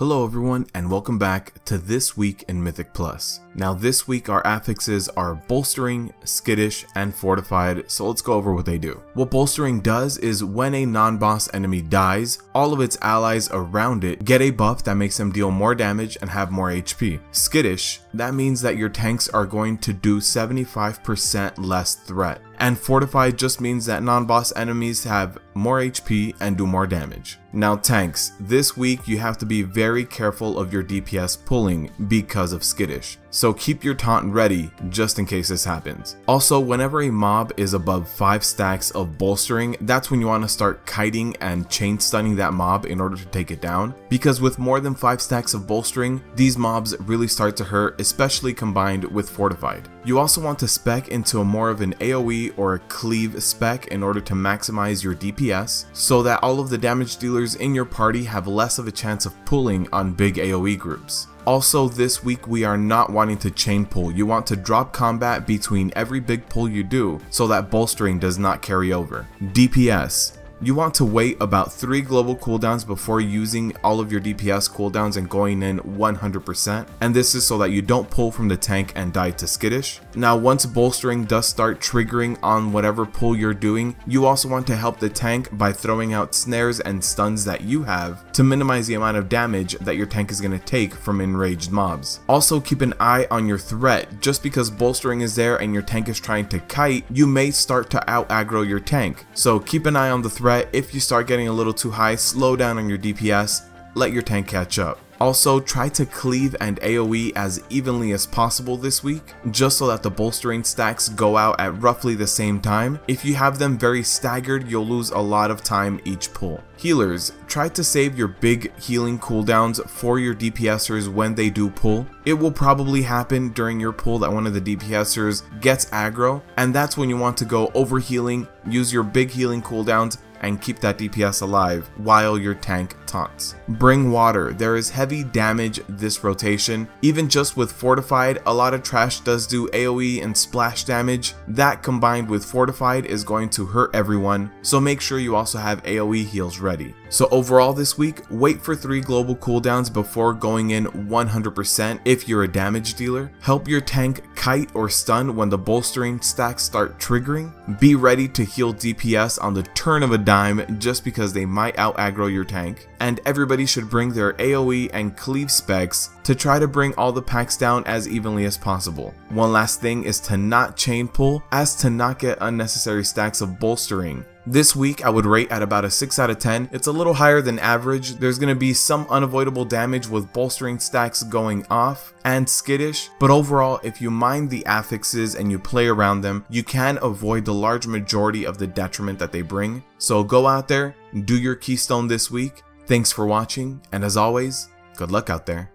Hello everyone and welcome back to This Week in Mythic Plus. Now this week our affixes are Bolstering, Skittish, and Fortified, so let's go over what they do. What Bolstering does is when a non-boss enemy dies, all of its allies around it get a buff that makes them deal more damage and have more HP. Skittish, that means that your tanks are going to do 75% less threat. And Fortified just means that non-boss enemies have more HP and do more damage. Now tanks, this week you have to be very careful of your DPS pulling because of Skittish. So keep your taunt ready just in case this happens. Also, whenever a mob is above 5 stacks of Bolstering, that's when you want to start kiting and chain stunning that mob in order to take it down. Because with more than 5 stacks of Bolstering, these mobs really start to hurt, especially combined with Fortified. You also want to spec into a more of an AoE or a cleave spec in order to maximize your DPS, so that all of the damage dealers in your party have less of a chance of pulling on big AoE groups. Also this week we are not wanting to chain pull. You want to drop combat between every big pull you do so that Bolstering does not carry over. DPS. You want to wait about 3 global cooldowns before using all of your DPS cooldowns and going in 100%, and this is so that you don't pull from the tank and die to Skittish. Now once Bolstering does start triggering on whatever pull you're doing, you also want to help the tank by throwing out snares and stuns that you have to minimize the amount of damage that your tank is going to take from enraged mobs. Also keep an eye on your threat. Just because Bolstering is there and your tank is trying to kite, you may start to out aggro your tank, so keep an eye on the threat. If you start getting a little too high, slow down on your DPS, let your tank catch up. Also, try to cleave and AoE as evenly as possible this week, just so that the Bolstering stacks go out at roughly the same time. If you have them very staggered, you'll lose a lot of time each pull. Healers, try to save your big healing cooldowns for your DPSers when they do pull. It will probably happen during your pull that one of the DPSers gets aggro, and that's when you want to go over healing, use your big healing cooldowns, and keep that DPS alive while your tank taunts. Bring water. There is heavy damage this rotation. Even just with Fortified, a lot of trash does do AoE and splash damage. That combined with Fortified is going to hurt everyone, so make sure you also have AoE heals ready. So overall this week, wait for 3 global cooldowns before going in 100% if you're a damage dealer. Help your tank kite or stun when the Bolstering stacks start triggering. Be ready to heal DPS on the turn of a dime just because they might out aggro your tank. And everybody should bring their AoE and cleave specs to try to bring all the packs down as evenly as possible. One last thing is to not chain pull, as to not get unnecessary stacks of Bolstering. This week I would rate at about a 6 out of 10. It's a little higher than average. There's going to be some unavoidable damage with Bolstering stacks going off and Skittish, but overall if you mind the affixes and you play around them, you can avoid the large majority of the detriment that they bring. So go out there, do your keystone this week. Thanks for watching, and as always, good luck out there.